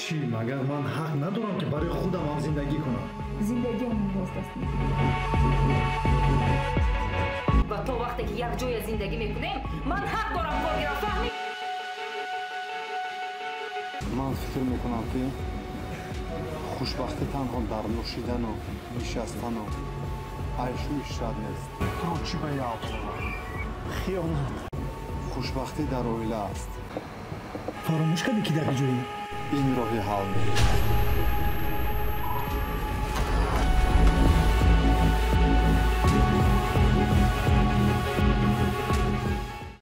چی مگر من حق ندارم که برای خودم هم زندگی کنم؟ زندگی هم باز دست و تا وقتی که یک جای زندگی میکنیم من حق دارم کارگرا فهمی. من فکر میکنم که خوشبختی تنها در نوشیدن و نشستن و عیش و عشرت نیست. تو چی به یاد خیانت. خوشبختی در عائله است. فراموش کردی که در جایی این راه حل نیست.